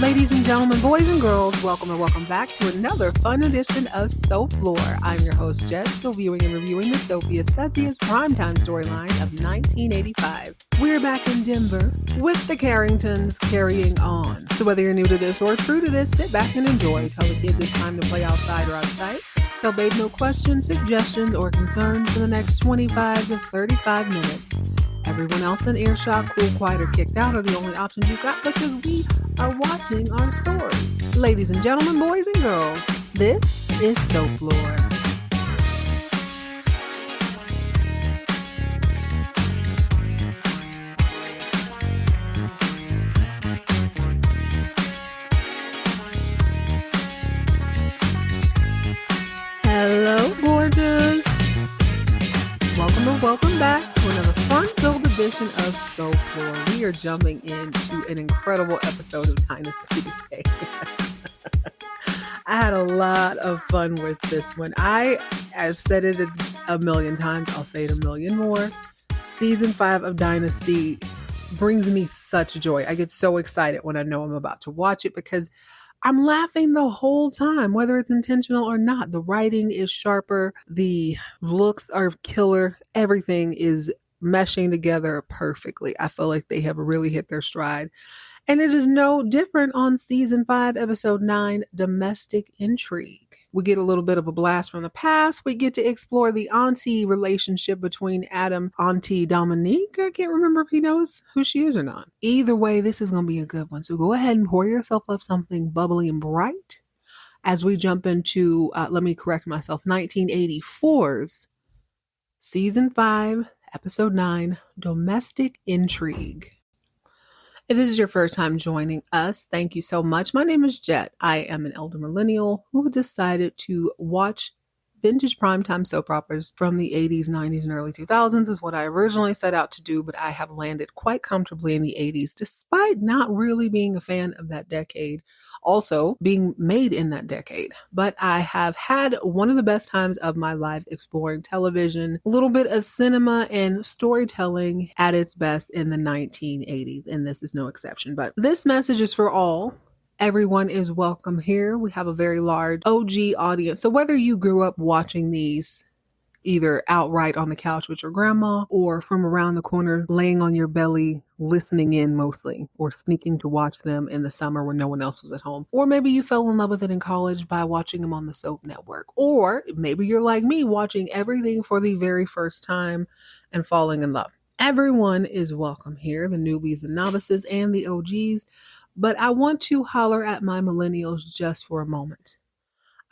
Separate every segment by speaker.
Speaker 1: Ladies and gentlemen, boys and girls, welcome and welcome back to another fun edition of Soap Lore. I'm your host, Jess, still viewing and reviewing the soapiest, sexiest primetime storyline of 1985. We're back in Denver with the Carringtons carrying on. So whether you're new to this or true to this, sit back and enjoy. Tell the kids it's time to play outside or outside. Tell babe no questions, suggestions, or concerns for the next 25 to 35 minutes. Everyone else in earshot, cool, quiet, or kicked out are the only options you got because we are watching our stories. Ladies and gentlemen, boys and girls, this is Soap Lore. Hello, gorgeous. Welcome back to another fun-filled edition of Soap Lore. We are jumping into an incredible episode of Dynasty today. I had a lot of fun with this one. I've said it a million times. I'll say it a million more. Season 5 of Dynasty brings me such joy. I get so excited when I know I'm about to watch it because I'm laughing the whole time, whether it's intentional or not. The writing is sharper. The looks are killer. Everything is meshing together perfectly. I feel like they have really hit their stride. And it is no different on season 5, episode 9, Domestic Intrigue. We get a little bit of a blast from the past. We get to explore the auntie relationship between Adam, Auntie Dominique. I can't remember if he knows who she is or not. Either way, this is going to be a good one. So go ahead and pour yourself up something bubbly and bright as we jump into, let me correct myself, 1984's season 5, episode 9, Domestic Intrigue. If this is your first time joining us, thank you so much. My name is Jet. I am an elder millennial who decided to watch vintage primetime soap operas from the 80s, 90s, and early 2000s is what I originally set out to do, but I have landed quite comfortably in the 80s, despite not really being a fan of that decade, also being made in that decade. But I have had one of the best times of my life exploring television, a little bit of cinema and storytelling at its best in the 1980s, and this is no exception. But this message is for all. Everyone is welcome here. We have a very large OG audience. So whether you grew up watching these either outright on the couch with your grandma or from around the corner laying on your belly, listening in mostly, or sneaking to watch them in the summer when no one else was at home. Or maybe you fell in love with it in college by watching them on the Soap Network. Or maybe you're like me, watching everything for the very first time and falling in love. Everyone is welcome here, the newbies, the novices, and the OGs. But I want to holler at my millennials just for a moment.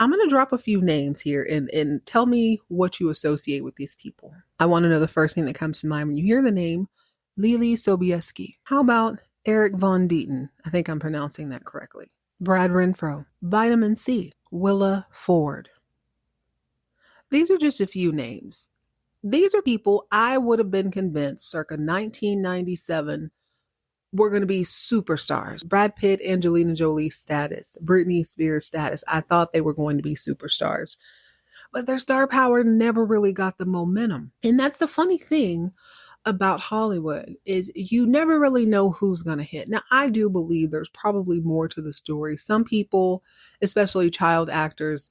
Speaker 1: I'm going to drop a few names here and tell me what you associate with these people. I want to know the first thing that comes to mind when you hear the name Leelee Sobieski. How about Eric Von Deeten? I think I'm pronouncing that correctly. Brad Renfro. Vitamin C. Willa Ford. These are just a few names. These are people I would have been convinced circa 1997 were going to be superstars. Brad Pitt, Angelina Jolie status, Britney Spears status. I thought they were going to be superstars. But their star power never really got the momentum. And that's the funny thing about Hollywood is you never really know who's going to hit. Now, I do believe there's probably more to the story. Some people, especially child actors,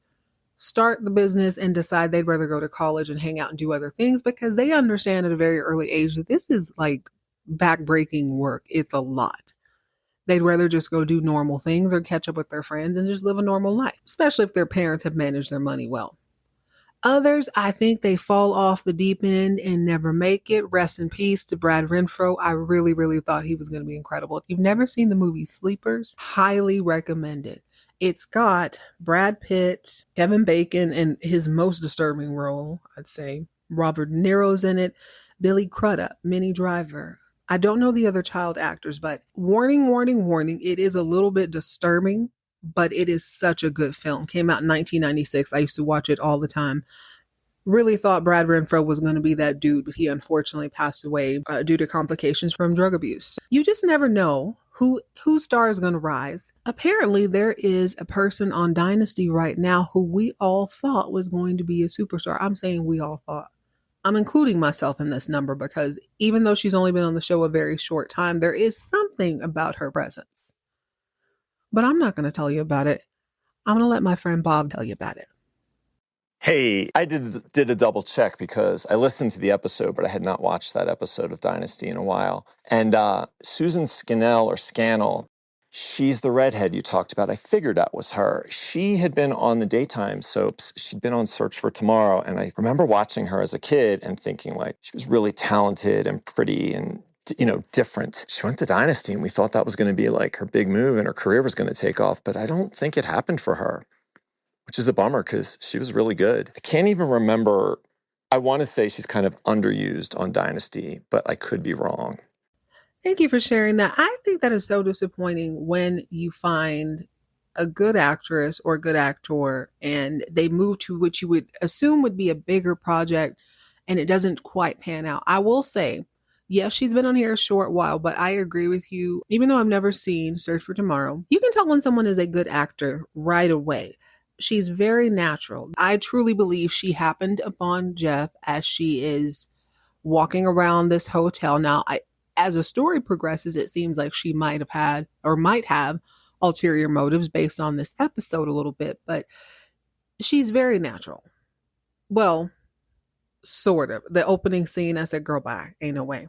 Speaker 1: start the business and decide they'd rather go to college and hang out and do other things because they understand at a very early age that this is like backbreaking work. It's a lot. They'd rather just go do normal things or catch up with their friends and just live a normal life, especially if their parents have managed their money well. Others, I think they fall off the deep end and never make it. Rest in peace to Brad Renfro. I really, really thought he was going to be incredible. If you've never seen the movie Sleepers, highly recommend it. It's got Brad Pitt, Kevin Bacon, and his most disturbing role, I'd say. Robert De Niro's in it, Billy Crudup, Minnie Driver. I don't know the other child actors, but warning, warning, warning. It is a little bit disturbing, but it is such a good film. Came out in 1996. I used to watch it all the time. Really thought Brad Renfro was going to be that dude, but he unfortunately passed away due to complications from drug abuse. You just never know whose star is going to rise. Apparently, there is a person on Dynasty right now who we all thought was going to be a superstar. I'm saying we all thought. I'm including myself in this number because even though she's only been on the show a very short time, there is something about her presence. but I'm not going to tell you about it. I'm going to let my friend Bob tell you about it.
Speaker 2: Hey, I did a double check because I listened to the episode, but I had not watched that episode of Dynasty in a while. And Susan Scannell or Scannell, she's the redhead you talked about. I figured that was her. She had been on the daytime soaps. She'd been on Search for Tomorrow. And I remember watching her as a kid and thinking like she was really talented and pretty and different. She went to Dynasty and we thought that was going to be like her big move and her career was going to take off. But I don't think it happened for her, which is a bummer because she was really good. I can't even remember. I want to say she's kind of underused on Dynasty, but I could be wrong.
Speaker 1: Thank you for sharing that. I think that is so disappointing when you find a good actress or a good actor and they move to what you would assume would be a bigger project and it doesn't quite pan out. I will say, yes, she's been on here a short while, but I agree with you. Even though I've never seen Search for Tomorrow, you can tell when someone is a good actor right away. She's very natural. I truly believe she happened upon Jeff as she is walking around this hotel. Now, as the story progresses, it seems like she might have had or might have ulterior motives based on this episode a little bit, but she's very natural. Well, sort of. The opening scene, I said, girl, bye. Ain't no way.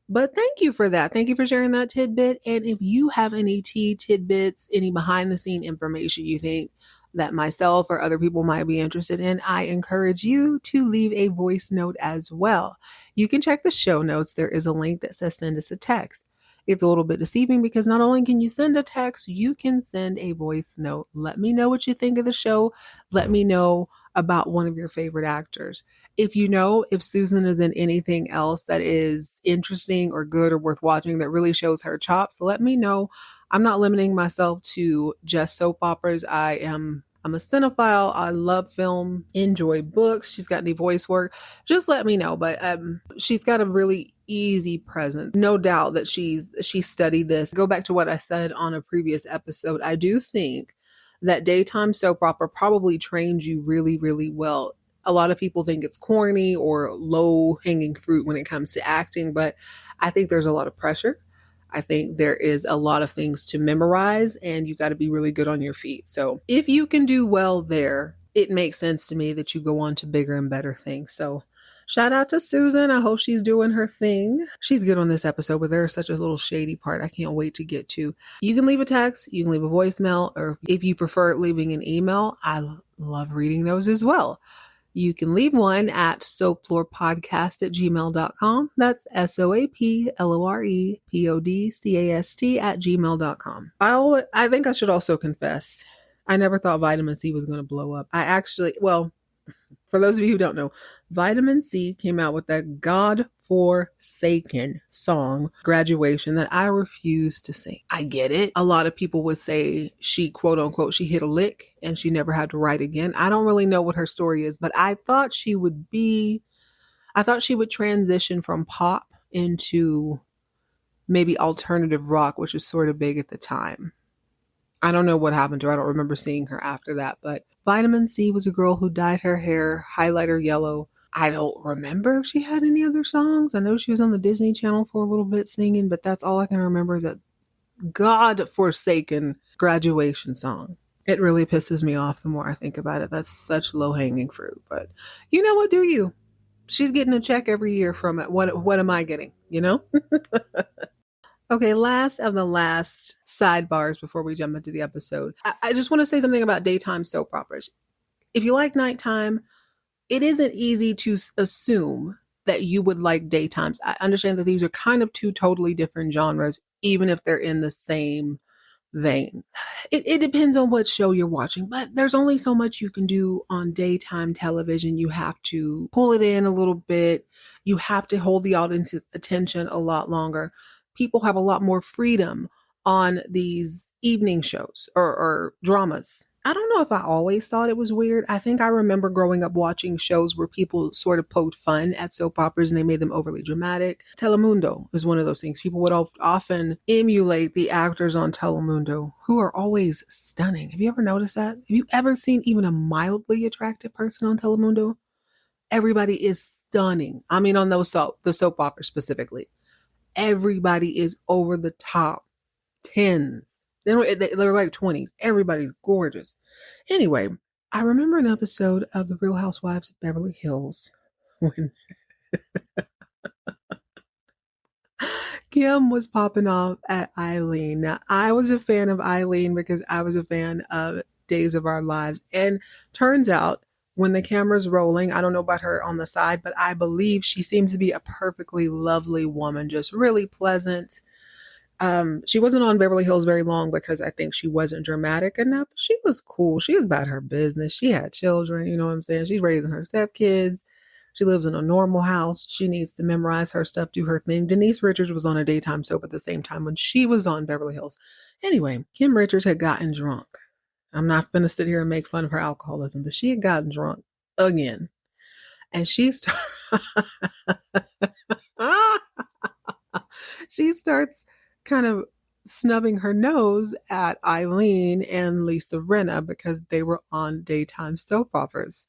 Speaker 1: But thank you for that. Thank you for sharing that tidbit. And if you have any tidbits, any behind the scene information you think that myself or other people might be interested in, I encourage you to leave a voice note as well. You can check the show notes. There is a link that says send us a text. It's a little bit deceiving because not only can you send a text, you can send a voice note. Let me know what you think of the show. Let me know about one of your favorite actors. If Susan is in anything else that is interesting or good or worth watching that really shows her chops, let me know. I'm not limiting myself to just soap operas. I'm a cinephile. I love film, enjoy books. She's got any voice work, just let me know. But she's got a really easy presence. No doubt that she studied this. Go back to what I said on a previous episode. I do think that daytime soap opera probably trains you really, really well. A lot of people think it's corny or low hanging fruit when it comes to acting, but I think there's a lot of pressure. I think there is a lot of things to memorize and you got to be really good on your feet. So if you can do well there, it makes sense to me that you go on to bigger and better things. So shout out to Susan. I hope she's doing her thing. She's good on this episode, but there's such a little shady part I can't wait to get to. You can leave a text, you can leave a voicemail, or if you prefer leaving an email, I love reading those as well. You can leave one at soaplorepodcast@gmail.com. That's soaplorepodcast@gmail.com. I think I should also confess, I never thought vitamin C was going to blow up. For those of you who don't know, Vitamin C came out with that God-forsaken song, Graduation, that I refuse to sing. I get it. A lot of people would say she, quote unquote, she hit a lick and she never had to write again. I don't really know what her story is, but I thought she would transition from pop into maybe alternative rock, which was sort of big at the time. I don't know what happened to her. I don't remember seeing her after that, but Vitamin C was a girl who dyed her hair highlighter yellow. I don't remember if she had any other songs. I know she was on the Disney Channel for a little bit singing, but that's all I can remember, that God-forsaken Graduation song. It really pisses me off the more I think about it. That's such low-hanging fruit, but you know what, do you? She's getting a check every year from it. What am I getting, Okay, last of the last sidebars before we jump into the episode. I just want to say something about daytime soap operas. If you like nighttime, it isn't easy to assume that you would like daytimes. I understand that these are kind of two totally different genres, even if they're in the same vein. It depends on what show you're watching, but there's only so much you can do on daytime television. You have to pull it in a little bit. You have to hold the audience attention a lot longer. People have a lot more freedom on these evening shows or dramas. I don't know if I always thought it was weird. I think I remember growing up watching shows where people sort of poked fun at soap operas and they made them overly dramatic. Telemundo is one of those things. People would often emulate the actors on Telemundo who are always stunning. Have you ever noticed that? Have you ever seen even a mildly attractive person on Telemundo? Everybody is stunning. I mean, on the soap opera specifically. Everybody is over the top. 10s, They're like 20s. Everybody's gorgeous. Anyway, I remember an episode of The Real Housewives of Beverly Hills when Kim was popping off at Eileen. Now, I was a fan of Eileen because I was a fan of Days of Our Lives. And turns out, when the camera's rolling, I don't know about her on the side, but I believe she seems to be a perfectly lovely woman, just really pleasant. She wasn't on Beverly Hills very long because I think she wasn't dramatic enough. She was cool. She was about her business. She had children, you know what I'm saying? She's raising her stepkids. She lives in a normal house. She needs to memorize her stuff, do her thing. Denise Richards was on a daytime soap at the same time when she was on Beverly Hills. Anyway, Kim Richards had gotten drunk. I'm not going to sit here and make fun of her alcoholism, but she had gotten drunk again. And she starts kind of snubbing her nose at Eileen and Lisa Rinna because they were on daytime soap operas.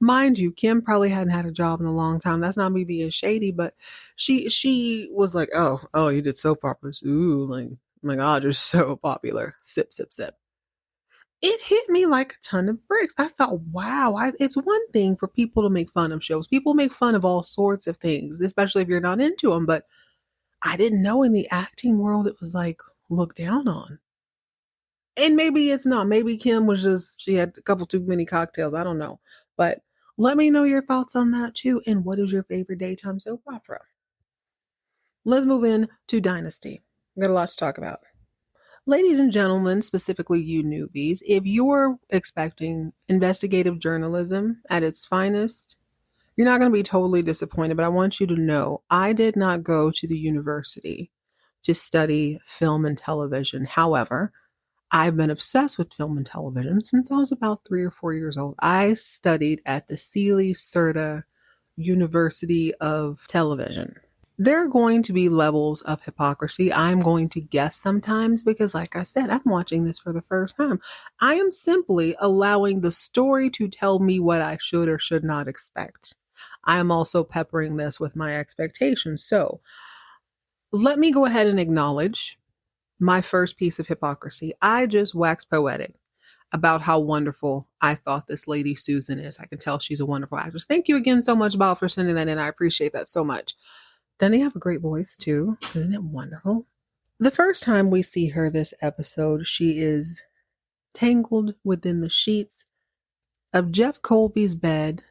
Speaker 1: Mind you, Kim probably hadn't had a job in a long time. That's not me being shady, but she was like, oh, you did soap operas. Ooh, like, oh my God, you're so popular. Sip, sip, sip. It hit me like a ton of bricks. I thought, wow, it's one thing for people to make fun of shows. People make fun of all sorts of things, especially if you're not into them. But I didn't know in the acting world it was like looked down on. And maybe it's not. Maybe Kim was just, she had a couple too many cocktails. I don't know. But let me know your thoughts on that too. And what is your favorite daytime soap opera? Let's move in to Dynasty. We've got a lot to talk about. Ladies and gentlemen, specifically you newbies, if you're expecting investigative journalism at its finest, you're not going to be totally disappointed, but I want you to know I did not go to the university to study film and television. However, I've been obsessed with film and television since I was about 3 or 4 years old. I studied at the Sealy Serta University of Television. There are going to be levels of hypocrisy. I'm going to guess sometimes because, like I said, I'm watching this for the first time. I am simply allowing the story to tell me what I should or should not expect. I am also peppering this with my expectations. So let me go ahead and acknowledge my first piece of hypocrisy. I just waxed poetic about how wonderful I thought this lady Susan is. I can tell she's a wonderful actress. Thank you again so much, Bob, for sending that in. I appreciate that so much. Doesn't he have a great voice too? Isn't it wonderful? The first time we see her this episode, she is tangled within the sheets of Jeff Colby's bed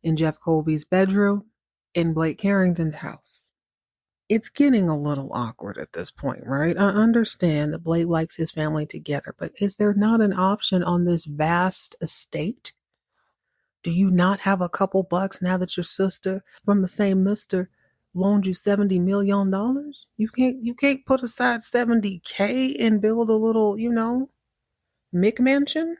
Speaker 1: in Jeff Colby's bedroom in Blake Carrington's house. It's getting a little awkward at this point, right? I understand that Blake likes his family together, but is there not an option on this vast estate? Do you not have a couple bucks now that your sister from the same mister loaned you $70 million? You can't put aside $70K and build a little, McMansion?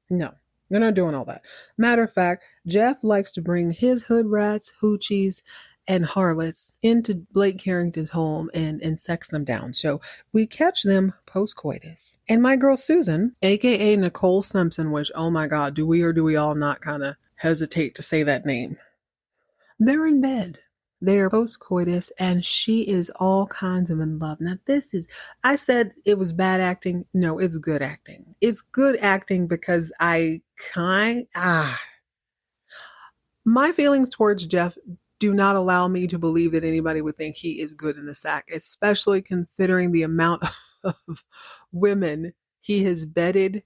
Speaker 1: No, they're not doing all that. Matter of fact, Jeff likes to bring his hood rats, hoochies, and harlots into Blake Carrington's home and sex them down. So we catch them post-coitus. And my girl Susan, aka Nicole Simpson, which, oh my God, do we or do we all not kind of hesitate to say that name? They're in bed. They're post-coitus, and she is all kinds of in love. Now, I said it was bad acting. No, it's good acting. It's good acting because my feelings towards Jeff do not allow me to believe that anybody would think he is good in the sack, especially considering the amount of women he has bedded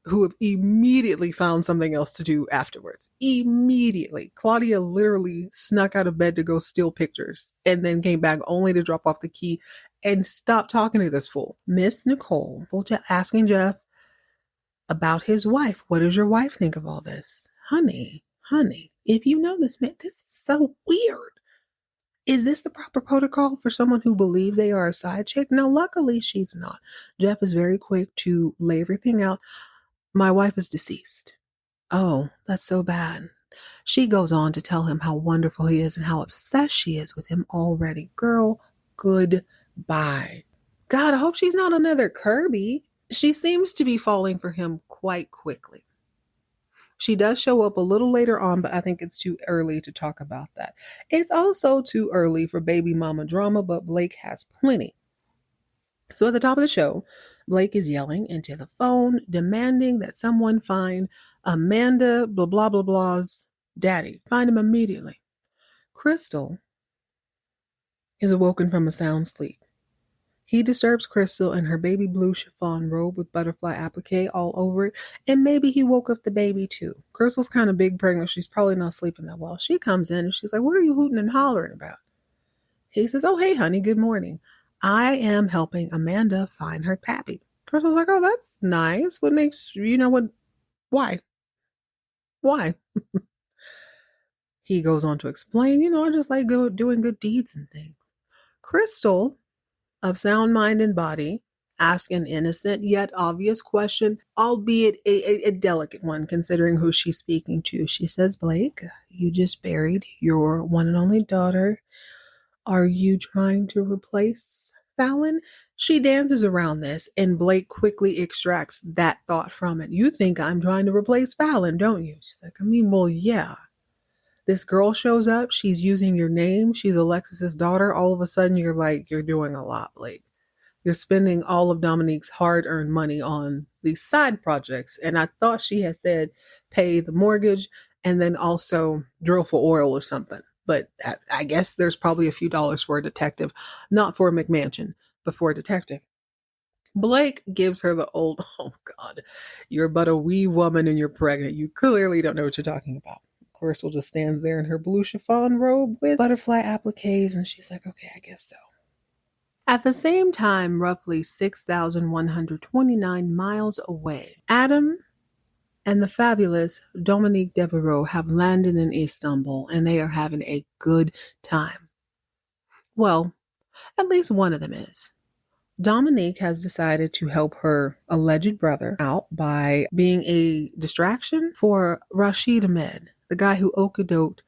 Speaker 1: who have immediately found something else to do afterwards. Immediately. Claudia literally snuck out of bed to go steal pictures and then came back only to drop off the key and stop talking to this fool. Miss Nicole, asking Jeff about his wife. What does your wife think of all this? Honey, if you know this man, this is so weird. Is this the proper protocol for someone who believes they are a side chick? No, luckily she's not. Jeff is very quick to lay everything out. My wife is deceased. Oh, that's so bad. She goes on to tell him how wonderful he is and how obsessed she is with him already. Girl, goodbye. God, I hope she's not another Kirby. She seems to be falling for him quite quickly. She does show up a little later on, but I think it's too early to talk about that. It's also too early for baby mama drama, but Blake has plenty. So at the top of the show, Blake is yelling into the phone, demanding that someone find Amanda blah blah blah blah's daddy. Find him immediately. Crystal is awoken from a sound sleep. He disturbs Crystal in her baby blue chiffon robe with butterfly applique all over it, and maybe he woke up the baby too. Crystal's kind of big pregnant. She's probably not sleeping that well. She comes in and she's like, "What are you hooting and hollering about?" He says, "Oh, hey, honey, good morning. I am helping Amanda find her pappy." Crystal's like, "Oh, that's nice. What makes, why? Why?" He goes on to explain, I just like doing good deeds and things. Crystal, of sound mind and body, ask an innocent yet obvious question, albeit a delicate one considering who she's speaking to. She says, "Blake, you just buried your one and only daughter. Are you trying to replace Fallon?" She dances around this, and Blake quickly extracts that thought from it. "You think I'm trying to replace Fallon, don't you?" She's like, well, yeah. This girl shows up, she's using your name, she's Alexis's daughter. All of a sudden, you're like, you're doing a lot, Blake. You're spending all of Dominique's hard-earned money on these side projects. And I thought she had said pay the mortgage and then also drill for oil or something. But I guess there's probably a few dollars for a detective, not for a McMansion, but for a detective. Blake gives her the old, "Oh God, you're but a wee woman and you're pregnant. You clearly don't know what you're talking about." Crystal just stands there in her blue chiffon robe with butterfly appliques, and she's like, "Okay, I guess so." At the same time, roughly 6,129 miles away, Adam and the fabulous Dominique Devereaux have landed in Istanbul, and they are having a good time. Well, at least one of them is. Dominique has decided to help her alleged brother out by being a distraction for Rashid Ahmed, the guy who okey-doked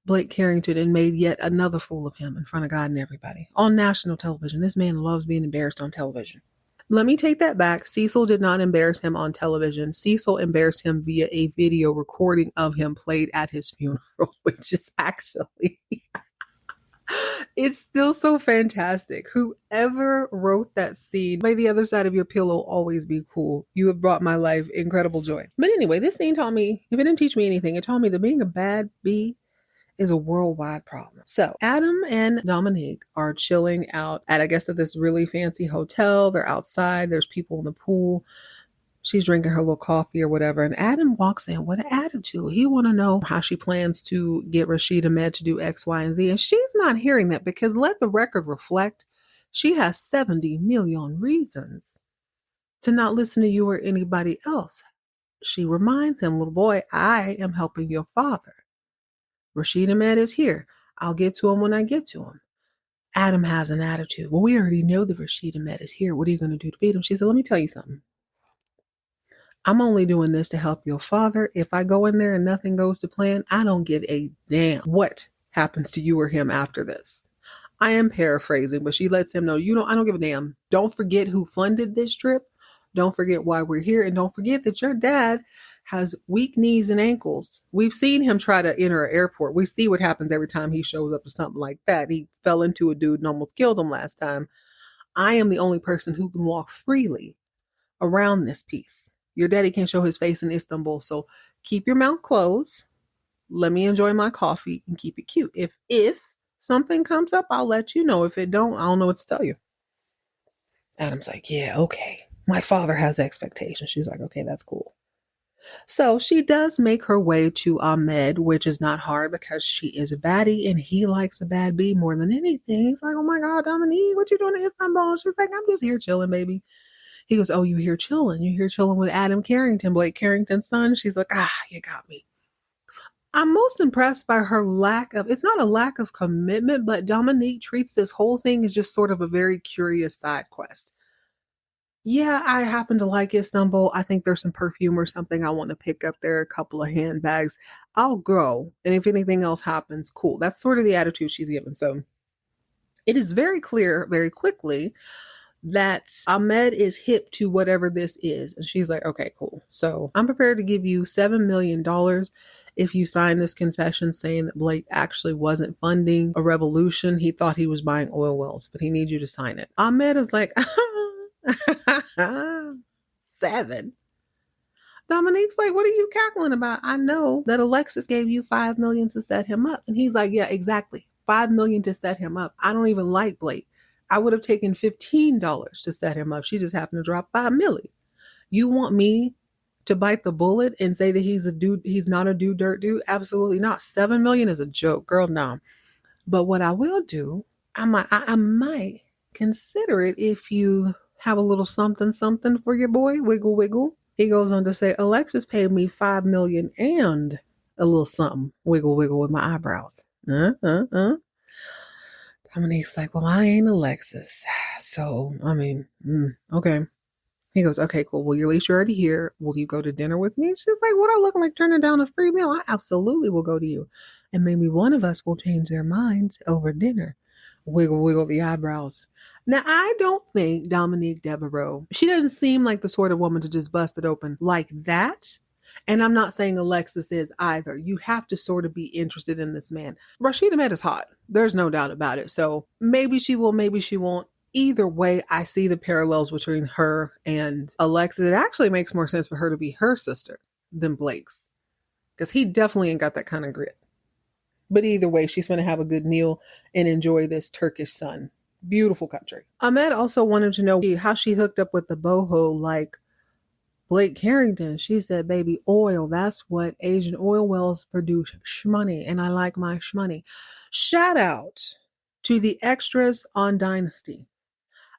Speaker 1: Blake Carrington and made yet another fool of him in front of God and everybody on national television. This man loves being embarrassed on television. Let me take that back. Cecil did not embarrass him on television. Cecil embarrassed him via a video recording of him played at his funeral, which is actually it's still so fantastic. Whoever wrote that scene, may the other side of your pillow always be cool. You have brought my life incredible joy. But anyway, this scene taught me, if it didn't teach me anything, it taught me that being a bad bee is a worldwide problem. So Adam and Dominique are chilling out at, I guess, at this really fancy hotel. They're outside. There's people in the pool. She's drinking her little coffee or whatever. And Adam walks in with an attitude. He want to know how she plans to get Rashid Ahmed to do X, Y, and Z. And she's not hearing that because let the record reflect, she has 70 million reasons to not listen to you or anybody else. She reminds him, "Little boy, I am helping your father. Rashid Ahmed is here. I'll get to him when I get to him." Adam has an attitude. "Well, we already know that Rashid Ahmed is here. What are you going to do to beat him?" She said, "Let me tell you something. I'm only doing this to help your father. If I go in there and nothing goes to plan, I don't give a damn what happens to you or him after this." I am paraphrasing, but she lets him know, I don't give a damn. Don't forget who funded this trip. Don't forget why we're here. And don't forget that your dad has weak knees and ankles. We've seen him try to enter an airport. We see what happens every time he shows up to something like that. He fell into a dude and almost killed him last time. I am the only person who can walk freely around this piece. Your daddy can't show his face in Istanbul, so keep your mouth closed. Let me enjoy my coffee and keep it cute. If something comes up, I'll let you know. If it don't, I don't know what to tell you. Adam's like, "Yeah, okay. My father has expectations." She's like, "Okay, that's cool." So she does make her way to Ahmed, which is not hard because she is a baddie and he likes a bad bee more than anything. He's like, "Oh my God, Dominique, what you doing in Istanbul?" She's like, "I'm just here chilling, baby." He goes, "Oh, you here chilling? You here chilling with Adam Carrington, Blake Carrington's son?" She's like, "You got me." I'm most impressed by her it's not a lack of commitment, but Dominique treats this whole thing as just sort of a very curious side quest. Yeah, I happen to like Istanbul. I think there's some perfume or something I want to pick up there, a couple of handbags. I'll go. And if anything else happens, cool. That's sort of the attitude she's given. So it is very clear very quickly that Ahmed is hip to whatever this is. And she's like, "Okay, cool. So I'm prepared to give you $7 million if you sign this confession saying that Blake actually wasn't funding a revolution. He thought he was buying oil wells, but he needs you to sign it." Ahmed is like, 7. Dominique's like, what are you cackling about? I know that Alexis gave you 5 million to set him up. And he's like, yeah, exactly. 5 million to set him up. I don't even like Blake. I would have taken $15 to set him up. She just happened to drop 5 million. You want me to bite the bullet and say that he's a dude, he's not a do dirt dude? Absolutely not. 7 million is a joke, girl. No. But what I will do, I might consider it if you have a little something something for your boy. Wiggle wiggle. He goes on to say, Alexis paid me 5 million and a little something. Wiggle wiggle with my eyebrows. Dominique's like, well, I ain't Alexis. So, I mean, okay. He goes, okay, cool. Well, at least you're already here. Will you go to dinner with me? She's like, what, I look like turning down a free meal? I absolutely will go to you. And maybe one of us will change their minds over dinner. Wiggle, wiggle the eyebrows. Now, I don't think Dominique Devereaux, she doesn't seem like the sort of woman to just bust it open like that. And I'm not saying Alexis is either. You have to sort of be interested in this man. Rashida Ahmed is hot. There's no doubt about it. So maybe she will, maybe she won't. Either way, I see the parallels between her and Alexis. It actually makes more sense for her to be her sister than Blake's, because he definitely ain't got that kind of grit. But either way, she's going to have a good meal and enjoy this Turkish sun. Beautiful country. Ahmed also wanted to know how she hooked up with the boho like Blake Carrington. She said, baby, oil. That's what Asian oil wells produce. Shmoney. And I like my shmoney. Shout out to the extras on Dynasty.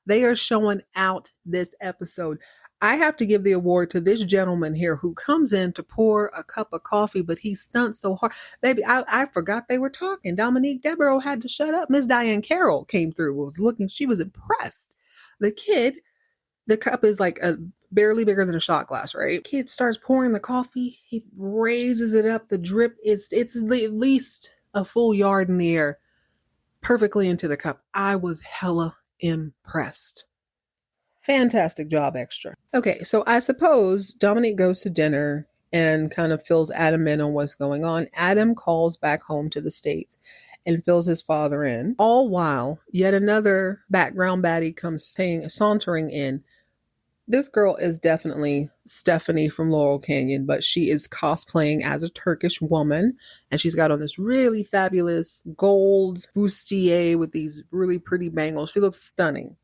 Speaker 1: They are showing out this episode. I have to give the award to this gentleman here who comes in to pour a cup of coffee, but he stunts so hard. Baby, I forgot they were talking. Dominique Devereaux had to shut up. Miss Diane Carroll came through, was looking. She was impressed. The kid, the cup is like barely bigger than a shot glass, right? Kid starts pouring the coffee. He raises it up. The drip it's at least a full yard in the air, perfectly into the cup. I was hella impressed. Fantastic job, extra. Okay, so I suppose Dominique goes to dinner and kind of fills Adam in on what's going on. Adam calls back home to the States and fills his father in. All while, yet another background baddie comes sauntering in. This girl is definitely Stephanie from Laurel Canyon, but she is cosplaying as a Turkish woman. And she's got on this really fabulous gold bustier with these really pretty bangles. She looks stunning.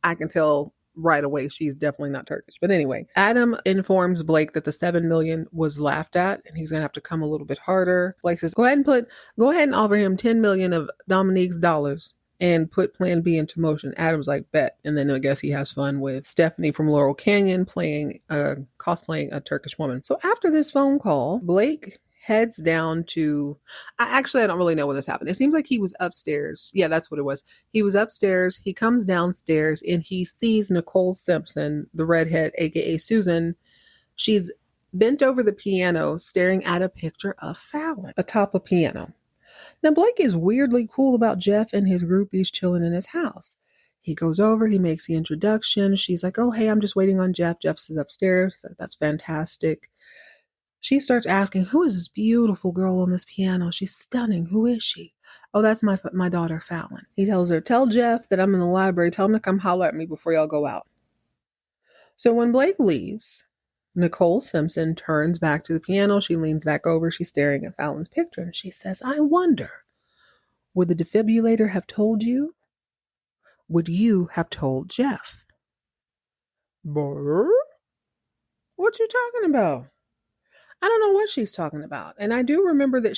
Speaker 1: I can tell right away she's definitely not Turkish. But anyway, Adam informs Blake that the 7 million was laughed at and he's gonna have to come a little bit harder. Blake says, go ahead and offer him 10 million of Dominique's dollars and put plan B into motion. Adam's like, bet. And then I guess he has fun with Stephanie from Laurel Canyon cosplaying a Turkish woman. So after this phone call, Blake heads down to, I don't really know when this happened. It seems like he was upstairs. Yeah, that's what it was. He was upstairs. He comes downstairs and he sees Nicole Simpson, the redhead, aka Susan. She's bent over the piano staring at a picture of Fallon atop a piano. Now, Blake is weirdly cool about Jeff and his groupies chilling in his house. He goes over, he makes the introduction. She's like, oh, hey, I'm just waiting on Jeff. Jeff is upstairs. He's like, that's fantastic. She starts asking, who is this beautiful girl on this piano? She's stunning. Who is she? Oh, that's my daughter, Fallon. He tells her, tell Jeff that I'm in the library. Tell him to come holler at me before y'all go out. So when Blake leaves, Nicole Simpson turns back to the piano. She leans back over. She's staring at Fallon's picture. And she says, I wonder, would the defibrillator have told you? Would you have told Jeff? Brr? What you talking about? I don't know what she's talking about. And I do remember that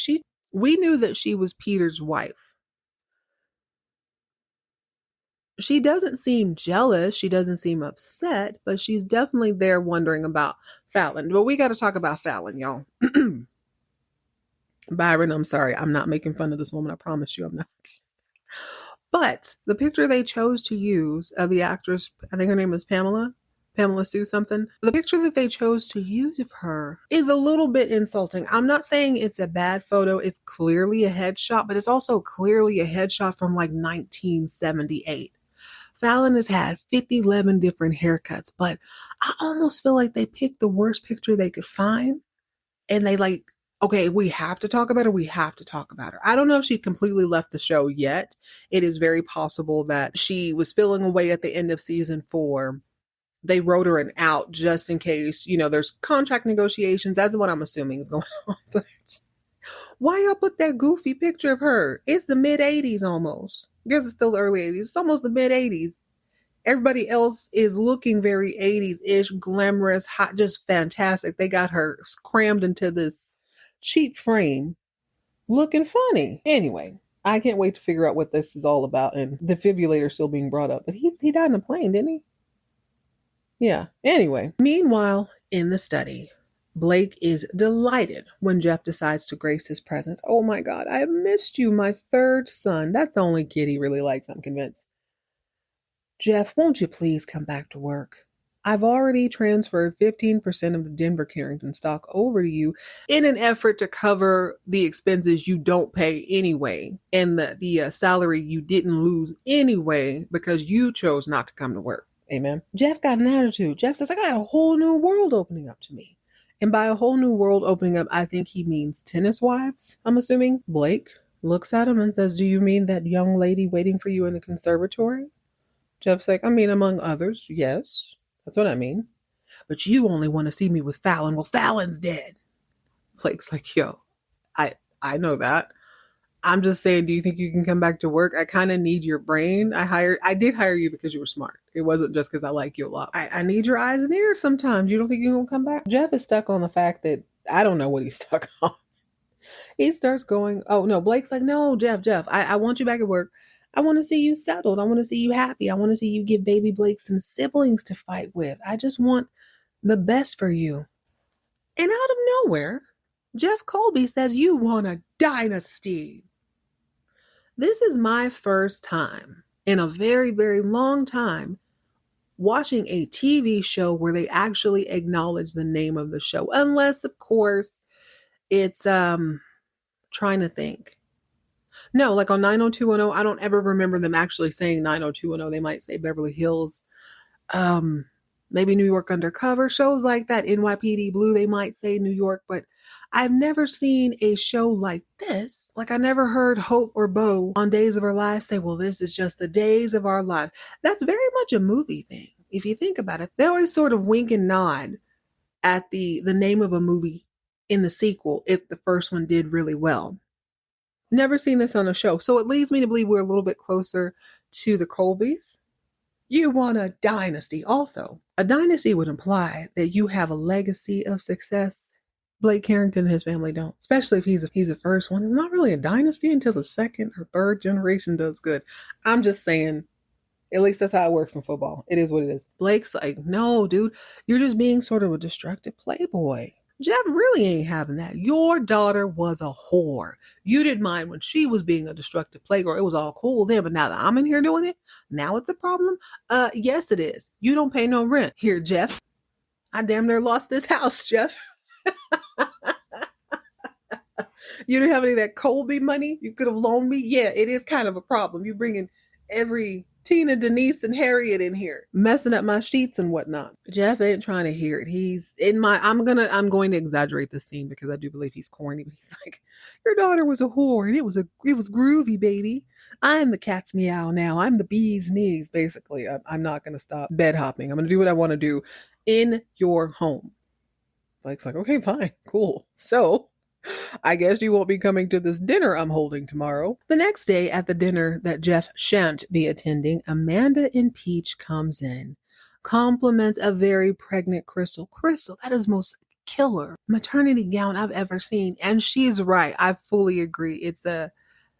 Speaker 1: we knew that she was Peter's wife. She doesn't seem jealous. She doesn't seem upset, but she's definitely there wondering about Fallon. But we got to talk about Fallon, y'all. Byron, I'm sorry. I'm not making fun of this woman. I promise you I'm not. But the picture they chose to use of the actress, I think her name is Pamela Sue something. The picture that they chose to use of her is a little bit insulting. I'm not saying it's a bad photo. It's clearly a headshot, but it's also clearly a headshot from like 1978. Fallon has had 11 different haircuts, but I almost feel like they picked the worst picture they could find. And they like, okay, we have to talk about her. We have to talk about her. I don't know if she completely left the show yet. It is very possible that she was filling away at the end of season 4 they wrote her an out just in case, there's contract negotiations. That's what I'm assuming is going on. But why y'all put that goofy picture of her? It's the mid 80s almost. I guess it's still the early 80s. It's almost the mid 80s. Everybody else is looking very 80s-ish, glamorous, hot, just fantastic. They got her crammed into this cheap frame, looking funny. Anyway, I can't wait to figure out what this is all about. And defibrillator still being brought up. But he died in a plane, didn't he? Yeah. Anyway, meanwhile, in the study, Blake is delighted when Jeff decides to grace his presence. Oh my God, I have missed you, my third son. That's the only kid he really likes, I'm convinced. Jeff, won't you please come back to work? I've already transferred 15% of the Denver Carrington stock over to you in an effort to cover the expenses you don't pay anyway and the salary you didn't lose anyway because you chose not to come to work. Amen. Jeff got an attitude. Jeff says, I got a whole new world opening up to me. And by a whole new world opening up, I think he means tennis wives, I'm assuming. Blake looks at him and says, do you mean that young lady waiting for you in the conservatory? Jeff's like, I mean, among others, yes. That's what I mean. But you only want to see me with Fallon. Well, Fallon's dead. Blake's like, yo, I know that. I'm just saying, do you think you can come back to work? I kind of need your brain. I did hire you because you were smart. It wasn't just because I like you a lot. I need your eyes and ears sometimes. You don't think you're going to come back? Jeff is stuck on the fact that I don't know what he's stuck on. He starts going, oh no, Blake's like, no, Jeff, I want you back at work. I want to see you settled. I want to see you happy. I want to see you give baby Blake some siblings to fight with. I just want the best for you. And out of nowhere, Jeff Colby says, you want a dynasty. This is my first time in a very, very long time watching a TV show where they actually acknowledge the name of the show. Unless, of course, it's trying to think. No, like on 90210, I don't ever remember them actually saying 90210. They might say Beverly Hills. Maybe New York Undercover, shows like that. NYPD Blue, they might say New York, but I've never seen a show like this. Like I never heard Hope or Bo on Days of Our Lives say, well, this is just the days of our lives. That's very much a movie thing. If you think about it, they always sort of wink and nod at the name of a movie in the sequel if the first one did really well. Never seen this on a show. So it leads me to believe we're a little bit closer to the Colbys. You want a dynasty also. A dynasty would imply that you have a legacy of success. Blake Carrington and his family don't, especially if he's the first one. It's not really a dynasty until the second or third generation does good. I'm just saying, at least that's how it works in football. It is what it is. Blake's like, no, dude, you're just being sort of a destructive playboy. Jeff really ain't having that. Your daughter was a whore. You didn't mind when she was being a destructive playgirl. It was all cool there, but now that I'm in here doing it, now it's a problem? Yes, it is. You don't pay no rent. Here, Jeff. I damn near lost this house, Jeff. You didn't have any of that Colby money you could have loaned me? Yeah, it is kind of a problem. You bringing every Tina, Denise, and Harriet in here, messing up my sheets and whatnot. Jeff ain't trying to hear it. He's in my, I'm going to exaggerate this scene because I do believe he's corny, but he's like, your daughter was a whore and it was groovy, baby. I'm the cat's meow now. I'm the bee's knees, basically. I'm not going to stop bed hopping. I'm going to do what I want to do in your home. Blake's like, okay, fine, cool. So I guess you won't be coming to this dinner I'm holding tomorrow. The next day at the dinner that Jeff shan't be attending, Amanda and Peach comes in, compliments a very pregnant Crystal. Crystal, that is most killer maternity gown I've ever seen. And she's right. I fully agree. It's a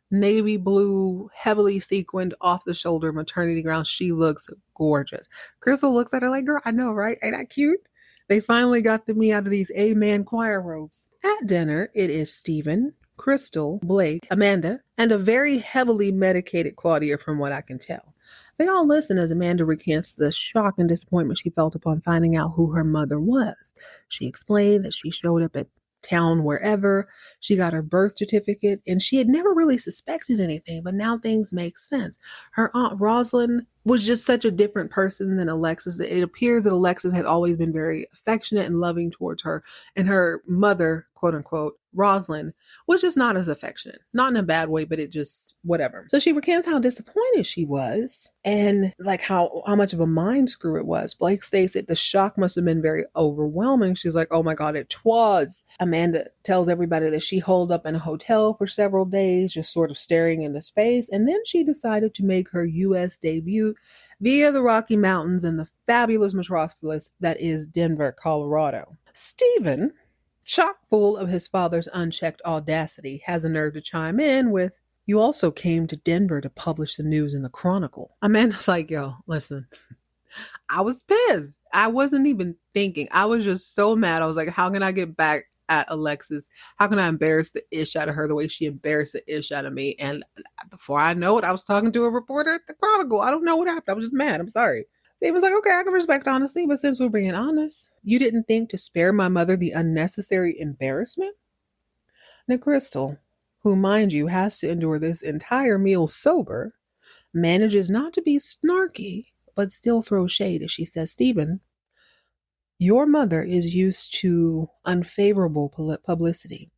Speaker 1: navy blue, heavily sequined off the shoulder maternity gown. She looks gorgeous. Crystal looks at her like, girl, I know, right? Ain't that cute? They finally got me out of these Amen choir robes. At dinner, it is Stephen, Crystal, Blake, Amanda, and a very heavily medicated Claudia from what I can tell. They all listen as Amanda recants the shock and disappointment she felt upon finding out who her mother was. She explained that she showed up at town wherever, she got her birth certificate, and she had never really suspected anything, but now things make sense. Her Aunt Rosalind was just such a different person than Alexis. It appears that Alexis had always been very affectionate and loving towards her, and her mother, quote unquote, Rosalind was just not as affectionate. Not in a bad way, but it just, whatever. So she recants how disappointed she was and like how much of a mind screw it was. Blake states that the shock must have been very overwhelming. She's like, oh my God, it was. Amanda tells everybody that she holed up in a hotel for several days, just sort of staring into space. And then she decided to make her U.S. debut via the Rocky Mountains and the fabulous metropolis that is Denver, Colorado. Stephen, chock full of his father's unchecked audacity, has a nerve to chime in with, you also came to Denver to publish the news in the Chronicle. Amanda's like, yo, listen, I was pissed. I wasn't even thinking. I was just so mad. I was like, how can I get back at Alexis? How can I embarrass the ish out of her the way she embarrassed the ish out of me? And before I know it, I was talking to a reporter at the Chronicle. I don't know what happened. I was just mad. I'm sorry. They was like, okay, I can respect honesty, but since we're being honest, you didn't think to spare my mother the unnecessary embarrassment? Now, Crystal, who, mind you, has to endure this entire meal sober, manages not to be snarky, but still throw shade as she says, Stephen, your mother is used to unfavorable publicity.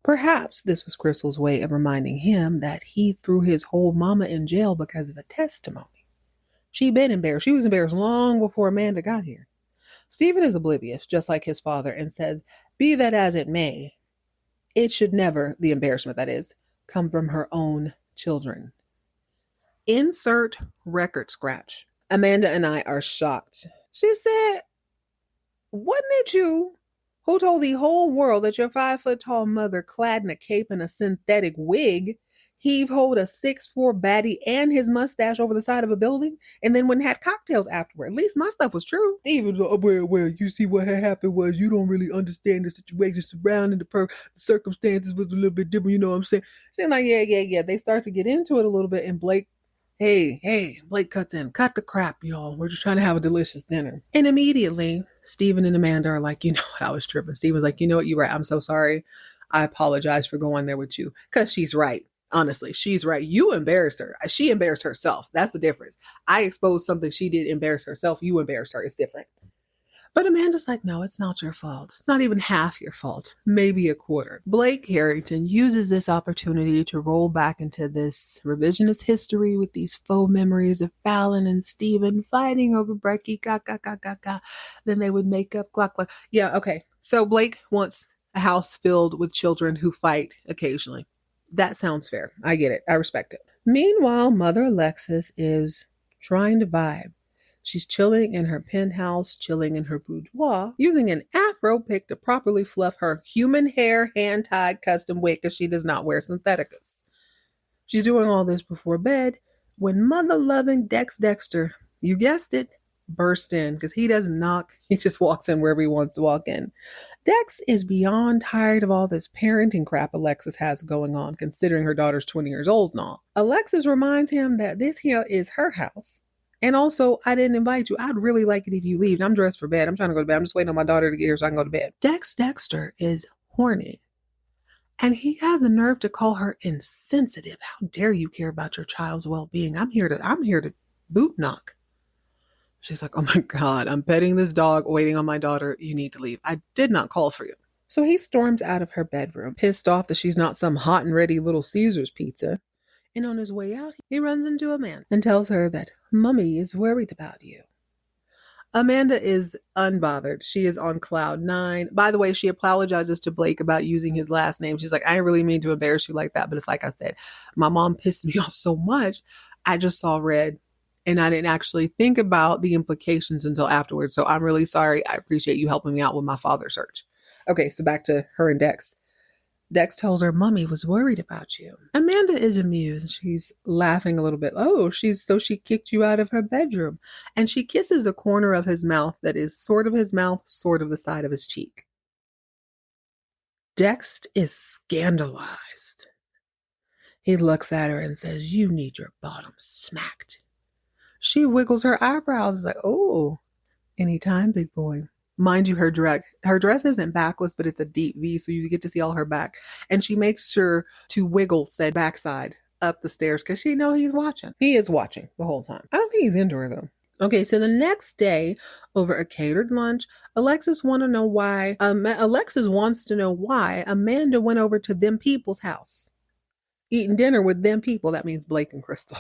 Speaker 1: Perhaps this was Crystal's way of reminding him that he threw his whole mama in jail because of a testimony. She'd been embarrassed. She was embarrassed long before Amanda got here. Stephen is oblivious, just like his father, and says, be that as it may, it should never, the embarrassment that is, come from her own children. Insert record scratch. Amanda and I are shocked. She said, wasn't it you who told the whole world that your 5-foot-tall mother, clad in a cape and a synthetic wig, heave-hoed a 6'4" baddie and his mustache over the side of a building, and then went and had cocktails afterward? At least my stuff was true. Even well, you see what had happened was you don't really understand the situation surrounding the circumstances was a little bit different, you know what I'm saying? She's like, yeah. They start to get into it a little bit, and Blake, Blake cuts in. Cut the crap, y'all. We're just trying to have a delicious dinner. And immediately, Stephen and Amanda are like, you know what, I was tripping. Stephen's like, you know what, you're right. I'm so sorry. I apologize for going there with you. Because she's right. Honestly, she's right. You embarrassed her. She embarrassed herself. That's the difference. I exposed something she did embarrass herself. You embarrassed her. It's different. But Amanda's like, no, it's not your fault. It's not even half your fault. Maybe a quarter. Blake Harrington uses this opportunity to roll back into this revisionist history with these faux memories of Fallon and Stephen fighting over Brecky. Then they would make up. Yeah, okay. So Blake wants a house filled with children who fight occasionally. That sounds fair. I get it. I respect it. Meanwhile, Mother Alexis is trying to vibe. She's chilling in her penthouse, chilling in her boudoir, using an afro pick to properly fluff her human hair hand-tied custom wig because she does not wear syntheticals. She's doing all this before bed when mother-loving Dexter, you guessed it, burst in because he doesn't knock. He just walks in wherever he wants to walk in. Dex is beyond tired of all this parenting crap Alexis has going on, considering her daughter's 20 years old and all. Alexis reminds him that this here is her house. And also, I didn't invite you. I'd really like it if you leave. I'm dressed for bed. I'm trying to go to bed. I'm just waiting on my daughter to get here so I can go to bed. Dexter is horny. And he has the nerve to call her insensitive. How dare you care about your child's well-being? I'm here to boot knock. She's like, oh my God, I'm petting this dog, waiting on my daughter. You need to leave. I did not call for you. So he storms out of her bedroom, pissed off that she's not some hot and ready Little Caesars pizza. And on his way out, he runs into Amanda and tells her that Mummy is worried about you. Amanda is unbothered. She is on cloud 9. By the way, she apologizes to Blake about using his last name. She's like, I didn't really mean to embarrass you like that. But it's like I said, my mom pissed me off so much. I just saw red and I didn't actually think about the implications until afterwards. So I'm really sorry. I appreciate you helping me out with my father search. Okay, so back to her and Dex. Dex tells her Mummy was worried about you. Amanda is amused. She's laughing a little bit. Oh, so she kicked you out of her bedroom. And she kisses a corner of his mouth that is sort of his mouth, sort of the side of his cheek. Dex is scandalized. He looks at her and says, you need your bottom smacked. She wiggles her eyebrows like, oh, anytime, big boy. Mind you, her dress isn't backless, but it's a deep V, so you get to see all her back. And she makes sure to wiggle said backside up the stairs because she knows he's watching. He is watching the whole time. I don't think he's into her, though. Okay, so the next day, over a catered lunch, Alexis wants to know why Amanda went over to them people's house, eating dinner with them people. That means Blake and Crystal.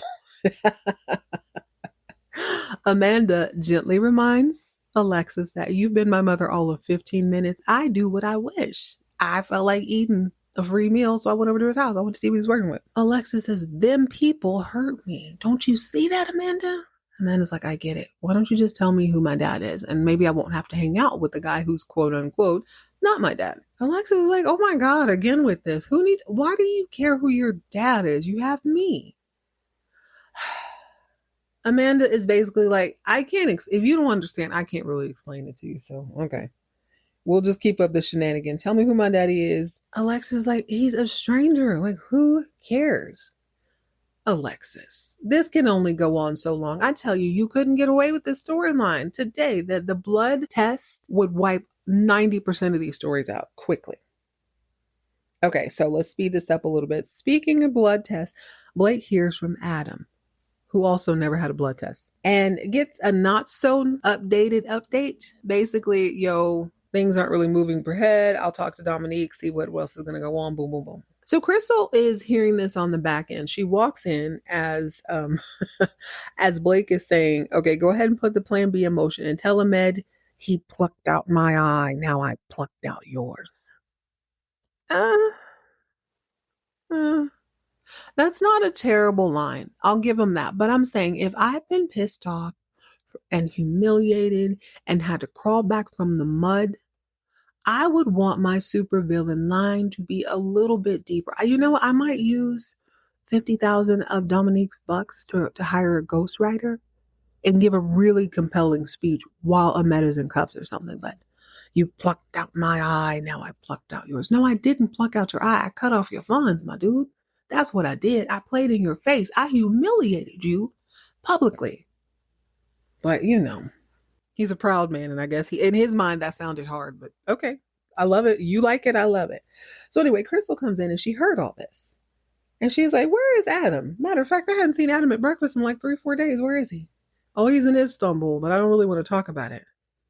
Speaker 1: Amanda gently reminds Alexis that you've been my mother all of 15 minutes. I do what I wish. I felt like eating a free meal, so I went over to his house. I went to see what he's working with. Alexis says, them people hurt me. Don't you see that, Amanda? Amanda's like, I get it. Why don't you just tell me who my dad is? And maybe I won't have to hang out with the guy who's quote unquote not my dad. Alexis is like, oh my God, again with this. Why do you care who your dad is? You have me. Amanda is basically like, I can't, if you don't understand, I can't really explain it to you. So, okay. We'll just keep up the shenanigans. Tell me who my daddy is. Alexis is like, he's a stranger. Like, who cares? Alexis, this can only go on so long. I tell you, you couldn't get away with this storyline today, that the blood test would wipe 90% of these stories out quickly. Okay, so let's speed this up a little bit. Speaking of blood tests, Blake hears from Adam, who also never had a blood test, and gets a not so updated update. Basically, things aren't really moving per head. I'll talk to Dominique, see what else is going to go on. Boom, boom, boom. So Crystal is hearing this on the back end. She walks in as as Blake is saying, okay, go ahead and put the plan B in motion and tell Ahmed he plucked out my eye. Now I plucked out yours. That's not a terrible line. I'll give him that. But I'm saying if I've been pissed off and humiliated and had to crawl back from the mud, I would want my supervillain line to be a little bit deeper. You know what? I might use 50,000 of Dominique's bucks to hire a ghostwriter and give a really compelling speech while Ahmed is in cuffs or something. But you plucked out my eye. Now I plucked out yours. No, I didn't pluck out your eye. I cut off your funds, my dude. That's what I did. I played in your face. I humiliated you publicly. But he's a proud man, and I guess in his mind that sounded hard, but okay. I love it. You like it, I love it. So anyway, Crystal comes in and she heard all this. And she's like, where is Adam? Matter of fact, I hadn't seen Adam at breakfast in like 3-4 days. Where is he? Oh, he's in Istanbul, but I don't really want to talk about it.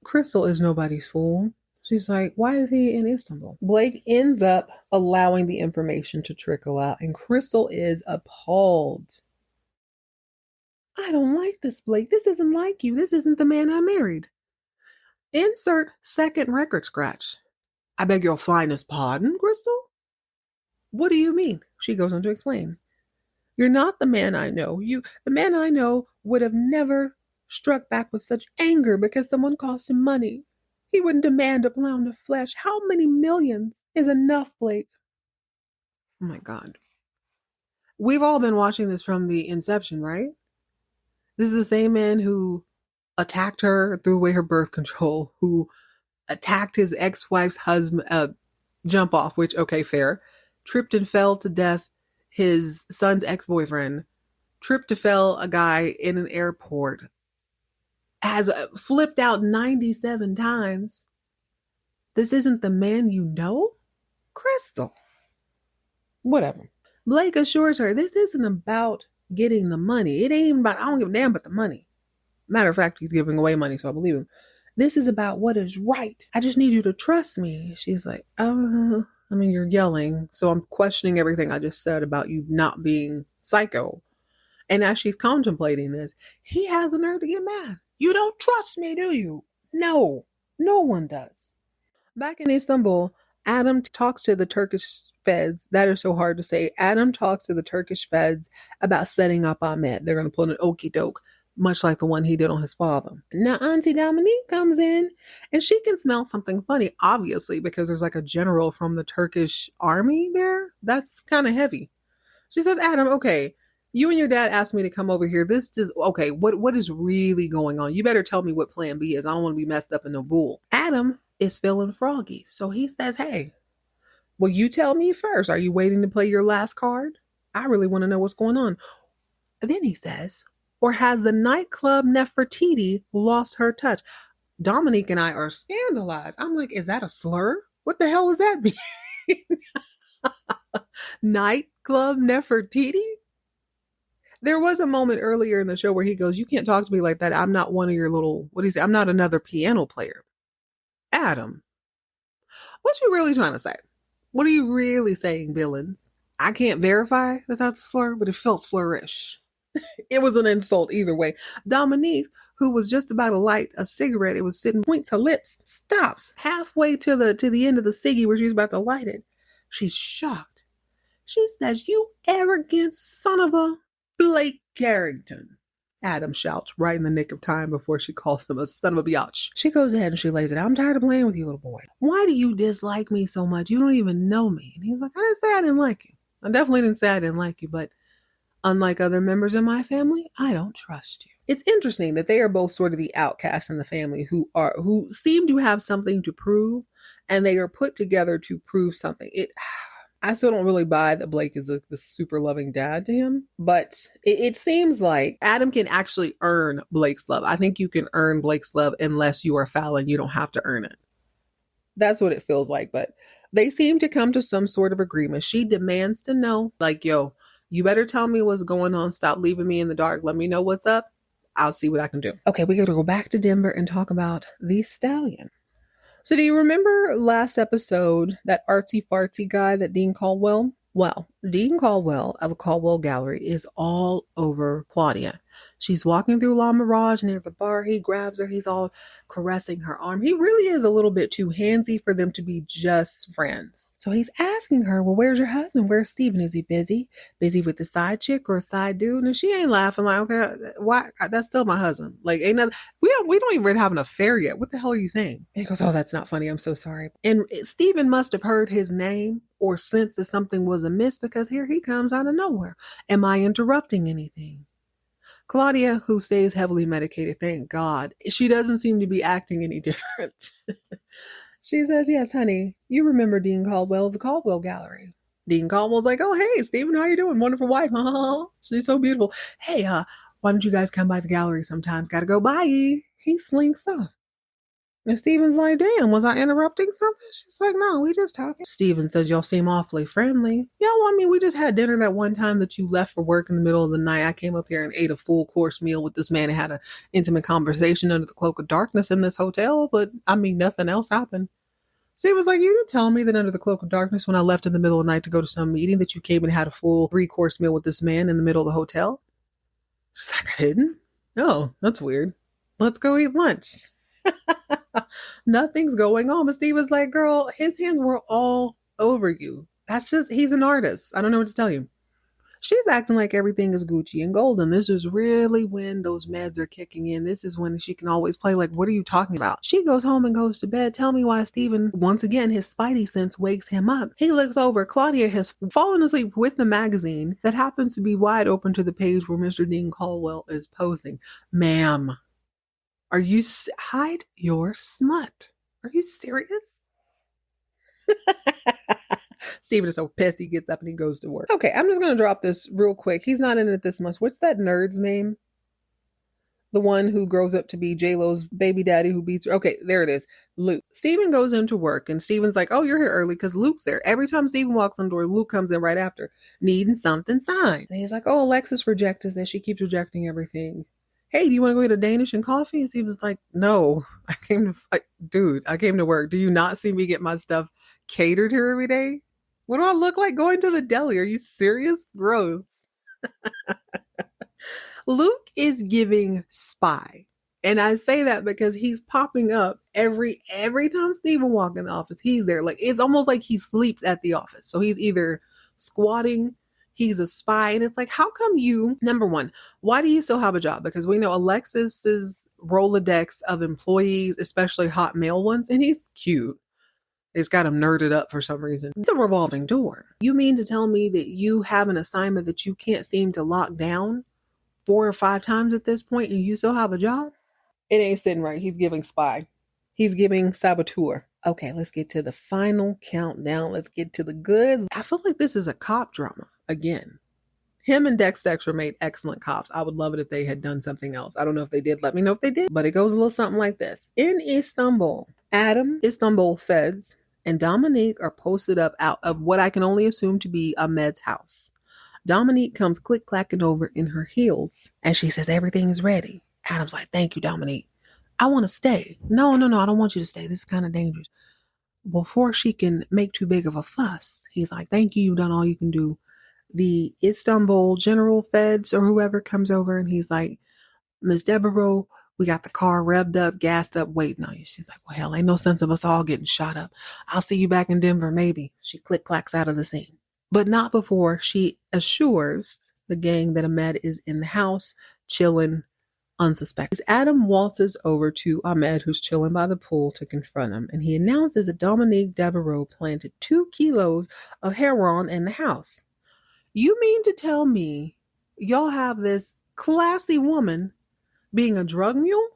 Speaker 1: Crystal is nobody's fool. She's like, why is he in Istanbul? Blake ends up allowing the information to trickle out, and Crystal is appalled. I don't like this, Blake. This isn't like you. This isn't the man I married. Insert second record scratch. I beg your finest pardon, Crystal? What do you mean? She goes on to explain. You're not the man I know. The man I know would have never struck back with such anger because someone cost him money. He wouldn't demand a pound of flesh. How many millions is enough, Blake? Oh my God. We've all been watching this from the inception, right? This is the same man who attacked her, threw away her birth control, who attacked his ex-wife's husband, jump off, which, okay, fair, tripped and fell to death his son's ex-boyfriend, tripped to fell a guy in an airport, has flipped out 97 times. This isn't the man you know? Crystal. Whatever. Blake assures her this isn't about getting the money. It ain't even about, I don't give a damn about the money. Matter of fact, he's giving away money, so I believe him. This is about what is right. I just need you to trust me. She's like, you're yelling, so I'm questioning everything I just said about you not being psycho. And as she's contemplating this, he has the nerve to get mad. You don't trust me, do you? No, no one does. Back in Istanbul, Adam talks to the Turkish feds. That is so hard to say. Adam talks to the Turkish feds about setting up Ahmed. They're going to put an okie doke, much like the one he did on his father. Now, Auntie Dominique comes in, and she can smell something funny, obviously, because there's like a general from the Turkish army there. That's kind of heavy. She says, Adam, okay, you and your dad asked me to come over here. Okay, what is really going on? You better tell me what plan B is. I don't want to be messed up in no bull. Adam is feeling froggy, so he says, hey, well, you tell me first. Are you waiting to play your last card? I really want to know what's going on. Then he says, or has the nightclub Nefertiti lost her touch? Dominique and I are scandalized. I'm like, is that a slur? What the hell does that mean? Nightclub Nefertiti? There was a moment earlier in the show where he goes, "You can't talk to me like that. I'm not one of your little, what do you say? I'm not another piano player." Adam, what you really trying to say? What are you really saying, Billings? I can't verify that that's a slur, but it felt slurish. It was an insult either way. Dominique, who was just about to light a cigarette, it was sitting, points her lips, stops halfway to the end of the ciggy where she's about to light it. She's shocked. She says, "You arrogant son of a Blake Carrington." Adam shouts right in the nick of time before she calls him a son of a biatch. She goes ahead and she lays it out. "I'm tired of playing with you, little boy. Why do you dislike me so much? You don't even know me." And he's like, "I didn't say I didn't like you. I definitely didn't say I didn't like you, but unlike other members of my family, I don't trust you." It's interesting that they are both sort of the outcasts in the family who seem to have something to prove, and they are put together to prove something. I still don't really buy that Blake is the super loving dad to him, but it seems like Adam can actually earn Blake's love. I think you can earn Blake's love unless you are foul and you don't have to earn it. That's what it feels like, but they seem to come to some sort of agreement. She demands to know, like, "Yo, you better tell me what's going on. Stop leaving me in the dark. Let me know what's up. I'll see what I can do." Okay, we got to go back to Denver and talk about the stallion. So do you remember last episode, that artsy fartsy guy that Dean Caldwell? Well, Dean Caldwell of the Caldwell Gallery is all over Claudia. She's walking through La Mirage near the bar. He grabs her. He's all caressing her arm. He really is a little bit too handsy for them to be just friends. So he's asking her, "Well, where's your husband? Where's Steven? Is he busy? Busy with the side chick or a side dude?" And she ain't laughing like, "Okay, why? That's still my husband. Like, ain't nothing. We don't even have an affair yet. What the hell are you saying?" And he goes, "Oh, that's not funny. I'm so sorry." And Steven must have heard his name or sensed that something was amiss, because here he comes out of nowhere. "Am I interrupting anything?" Claudia, who stays heavily medicated, thank God, she doesn't seem to be acting any different. She says, "Yes, honey, you remember Dean Caldwell of the Caldwell Gallery." Dean Caldwell's like, "Oh, hey, Steven, how you doing? Wonderful wife. She's so beautiful. Hey, why don't you guys come by the gallery sometimes? Gotta go by." He slinks off. And Steven's like, "Damn, was I interrupting something?" She's like, "No, we just talking." Steven says, "Y'all seem awfully friendly." "Yeah, well, I mean, we just had dinner that one time that you left for work in the middle of the night. I came up here and ate a full course meal with this man and had an intimate conversation under the cloak of darkness in this hotel. But I mean, nothing else happened." Steven's like, "You didn't tell me that under the cloak of darkness when I left in the middle of the night to go to some meeting that you came and had a full 3-course meal with this man in the middle of the hotel." She's like, "I didn't? Oh, that's weird. Let's go eat lunch." Nothing's going on. But Steve was like, "Girl, his hands were all over you. That's just, he's an artist. I don't know what to tell you." She's acting like everything is Gucci and gold. And this is really when those meds are kicking in. This is when she can always play like, "What are you talking about?" She goes home and goes to bed. Tell me why Steven, once again, his spidey sense wakes him up. He looks over. Claudia has fallen asleep with the magazine that happens to be wide open to the page where Mr. Dean Caldwell is posing. "Ma'am, are you, hide your smut. Are you serious?" Steven is so pissed, he gets up and he goes to work. Okay, I'm just going to drop this real quick. He's not in it this much. What's that nerd's name? The one who grows up to be J-Lo's baby daddy who beats her. Okay, there it is. Luke. Steven goes into work and Steven's like, "Oh, you're here early," because Luke's there. Every time Steven walks in the door, Luke comes in right after, needing something signed. And he's like, "Oh, Alexis rejected this. She keeps rejecting everything. Hey, do you want to go get a Danish and coffee?" And Steven's like, "No, I came to fight. Dude, I came to work. Do you not see me get my stuff catered here every day? What do I look like going to the deli? Are you serious? Gross." Luke is giving spy. And I say that because he's popping up every time Steven walks in the office. He's there. Like, it's almost like he sleeps at the office. So he's either squatting, he's a spy. And it's like, how come you, number one, why do you still have a job? Because we know Alexis's Rolodex of employees, especially hot male ones, and he's cute. It's got him nerded up for some reason. It's a revolving door. You mean to tell me that you have an assignment that you can't seem to lock down 4 or 5 times at this point and you still have a job? It ain't sitting right. He's giving spy. He's giving saboteur. Okay, let's get to the final countdown. Let's get to the goods. I feel like this is a cop drama again. Him and Dex Dexter made excellent cops. I would love it if they had done something else. I don't know if they did. Let me know if they did. But it goes a little something like this. In Istanbul, Adam, Istanbul feds, and Dominique are posted up out of what I can only assume to be Ahmed's house. Dominique comes click-clacking over in her heels, and she says, everything is ready. Adam's like, thank you, Dominique. I want to stay. No, I don't want you to stay. This is kind of dangerous. Before she can make too big of a fuss, he's like, thank you, you've done all you can do. The Istanbul General Feds or whoever comes over, and he's like, Miss Devereaux, we got the car revved up, gassed up, waiting on you. She's like, well, hell, ain't no sense of us all getting shot up. I'll see you back in Denver, maybe. She click-clacks out of the scene. But not before she assures the gang that Ahmed is in the house, chilling, unsuspected. Adam waltzes over to Ahmed, who's chilling by the pool, to confront him, and he announces that Dominique Devereaux planted 2 kilos of heroin in the house. You mean to tell me y'all have this classy woman being a drug mule?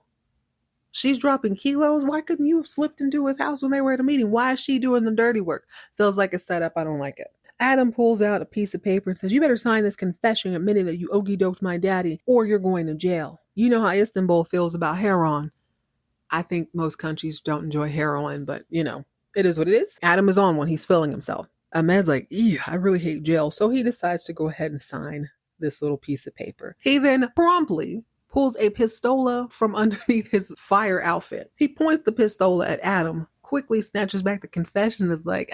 Speaker 1: She's dropping kilos. Why couldn't you have slipped into his house when they were at a meeting? Why is she doing the dirty work? Feels like a setup. I don't like it. Adam pulls out a piece of paper and says, you better sign this confession admitting that you okey-doked my daddy or you're going to jail. You know how Istanbul feels about heroin. I think most countries don't enjoy heroin, but it is what it is. Adam is on one. He's feeling himself. Ahmed's like, I really hate jail. So he decides to go ahead and sign this little piece of paper. He then promptly pulls a pistola from underneath his fire outfit. He points the pistola at Adam, quickly snatches back the confession, is like,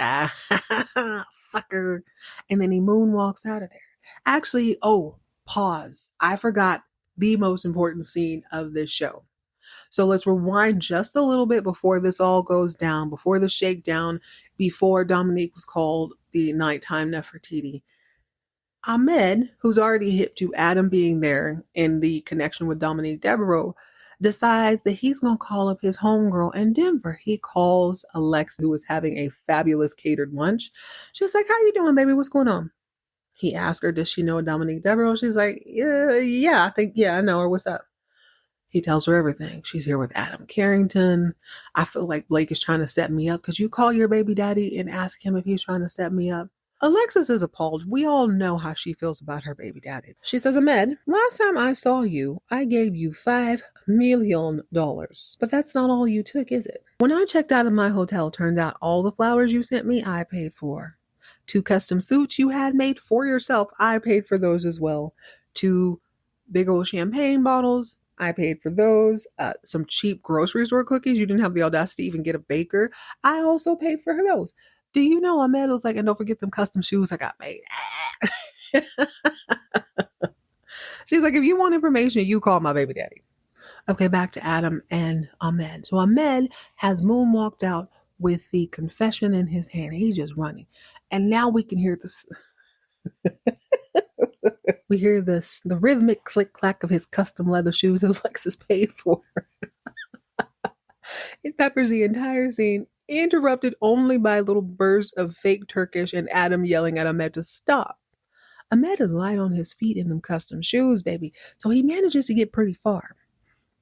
Speaker 1: sucker. And then he moonwalks out of there. Actually, pause. I forgot the most important scene of this show. So let's rewind just a little bit before this all goes down, before the shakedown, before Dominique was called the nighttime Nefertiti. Ahmed, who's already hip to Adam being there in the connection with Dominique Devereaux, decides that he's going to call up his homegirl in Denver. He calls Alexa, who is having a fabulous catered lunch. She's like, how you doing, baby? What's going on? He asks her, does she know Dominique Devereaux? She's like, yeah, I know her. What's up? He tells her everything. She's here with Adam Carrington. I feel like Blake is trying to set me up. Could you call your baby daddy and ask him if he's trying to set me up? Alexis is appalled. We all know how she feels about her baby daddy. She says, Ahmed, last time I saw you, I gave you $5 million. But that's not all you took, is it? When I checked out of my hotel, turned out all the flowers you sent me, I paid for. 2 custom suits you had made for yourself, I paid for those as well. 2 big old champagne bottles, I paid for those. Some cheap grocery store cookies. You didn't have the audacity to even get a baker. I also paid for those. Do you know Ahmed was like, and don't forget them custom shoes I got made. She's like, if you want information, you call my baby daddy. Okay, back to Adam and Ahmed. So Ahmed has moonwalked out with the confession in his hand. He's just running. And now we can hear this. We hear this, the rhythmic click-clack of his custom leather shoes that Alexis paid for. It peppers the entire scene, interrupted only by a little burst of fake Turkish and Adam yelling at Ahmed to stop. Ahmed is light on his feet in them custom shoes, baby, so he manages to get pretty far.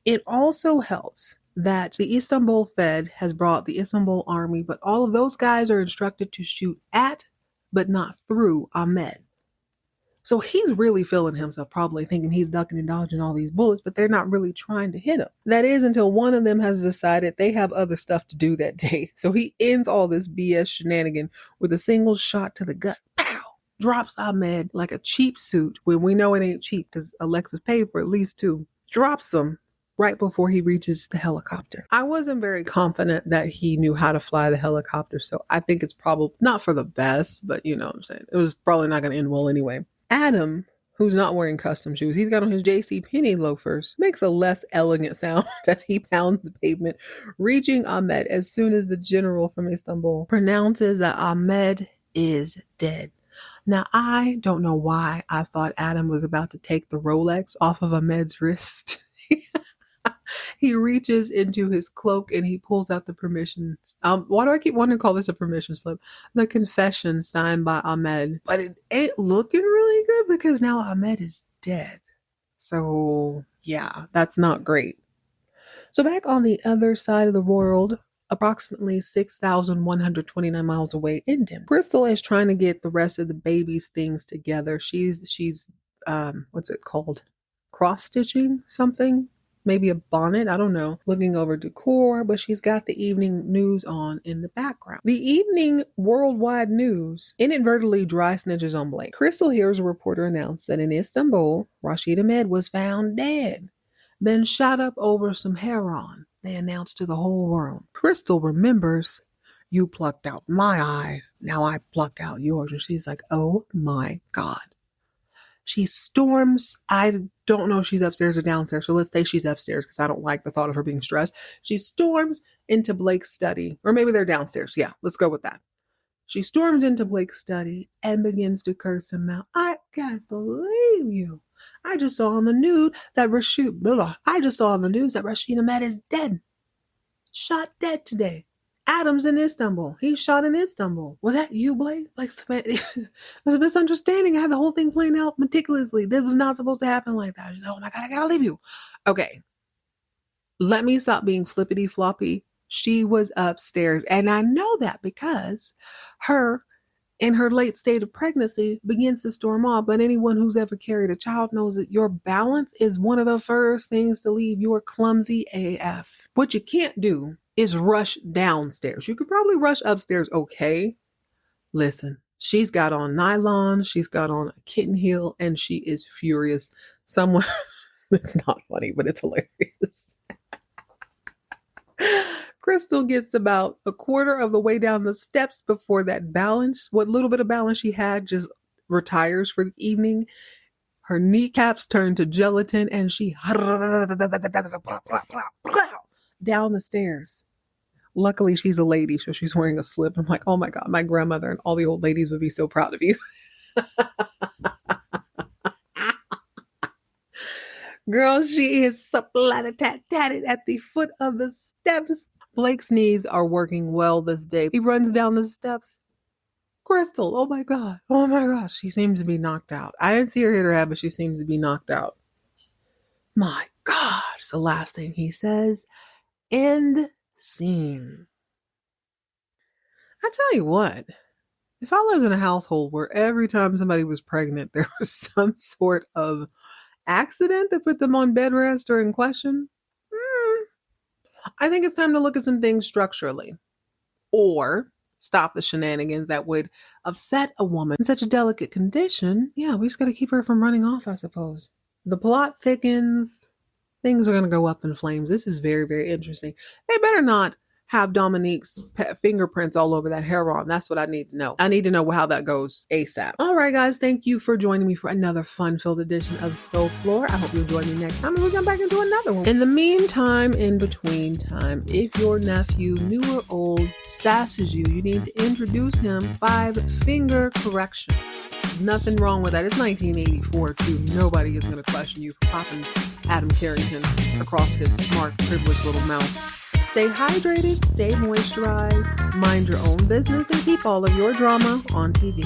Speaker 1: It also helps that the Istanbul Fed has brought the Istanbul army, but all of those guys are instructed to shoot at, but not through Ahmed. So he's really feeling himself, probably thinking he's ducking and dodging all these bullets, but they're not really trying to hit him. That is until one of them has decided they have other stuff to do that day. So he ends all this BS shenanigan with a single shot to the gut. Pow! Drops Ahmed like a cheap suit when we know it ain't cheap because Alexis paid for at least 2. Drops him right before he reaches the helicopter. I wasn't very confident that he knew how to fly the helicopter, so I think it's probably not for the best, but you know what I'm saying. It was probably not going to end well anyway. Adam, who's not wearing custom shoes, he's got on his JCPenney loafers, makes a less elegant sound as he pounds the pavement, reaching Ahmed as soon as the general from Istanbul pronounces that Ahmed is dead. Now, I don't know why I thought Adam was about to take the Rolex off of Ahmed's wrist. He reaches into his cloak and he pulls out the permission. Why do I keep wanting to call this a permission slip? The confession signed by Ahmed. But it ain't looking really good because now Ahmed is dead. So, yeah, that's not great. So back on the other side of the world, approximately 6,129 miles away in Denver, Crystal is trying to get the rest of the baby's things together. She's what's it called? Cross-stitching something? maybe a bonnet, I don't know, looking over decor, but she's got the evening news on in the background. The evening worldwide news inadvertently dry snitches on Blake. Crystal hears a reporter announce that in Istanbul, Rashid Ahmed was found dead, been shot up over some heroin. They announced to the whole world. Crystal remembers, you plucked out my eye, now I pluck out yours. And she's like, oh my God. She storms. I don't know if she's upstairs or downstairs, so let's say she's upstairs because I don't like the thought of her being stressed. She storms into Blake's study, or maybe they're downstairs. Yeah, let's go with that. She storms into Blake's study and begins to curse him out. I can't believe you. I just saw on the news that Rashid Ahmed is dead. Shot dead today. Adam's in Istanbul. He's shot in Istanbul. Was that you, Blake? Like, it was a misunderstanding. I had the whole thing playing out meticulously. This was not supposed to happen like that. She's like, oh my God, I gotta leave you. Okay. Let me stop being flippity floppy. She was upstairs. And I know that because her, in her late state of pregnancy, begins to storm off. But anyone who's ever carried a child knows that your balance is one of the first things to leave. You are clumsy AF. What you can't do is rush downstairs. You could probably rush upstairs, okay? Listen, she's got on nylon, she's got on a kitten heel, and she is furious. Someone, it's not funny, but it's hilarious. Crystal gets about a quarter of the way down the steps before that balance, what little bit of balance she had, just retires for the evening. Her kneecaps turn to gelatin, and she down the stairs. Luckily, she's a lady, so she's wearing a slip. I'm like, oh my God, my grandmother and all the old ladies would be so proud of you. Girl, she is tatted at the foot of the steps. Blake's knees are working well this day. He runs down the steps. Crystal, oh my God, oh my gosh, she seems to be knocked out. I didn't see her hit her head, but she seems to be knocked out. My God, it's the last thing he says. End scene. I tell you what, if I lived in a household where every time somebody was pregnant, there was some sort of accident that put them on bed rest or in question, I think it's time to look at some things structurally or stop the shenanigans that would upset a woman in such a delicate condition. Yeah, we just got to keep her from running off, I suppose. The plot thickens. Things are going to go up in flames. This is very, very interesting. They better not have Dominique's fingerprints all over that heroin. That's what I need to know. I need to know how that goes ASAP. All right, guys. Thank you for joining me for another fun-filled edition of Soul Floor. I hope you'll join me next time and we'll come back and do another one. In the meantime, in between time, if your nephew, new or old, sasses you, you need to introduce him 5-finger correction. Nothing wrong with that. It's 1984 too. Nobody is going to question you for popping Adam Carrington across his smart, privileged little mouth. Stay hydrated, stay moisturized, mind your own business, and keep all of your drama on TV.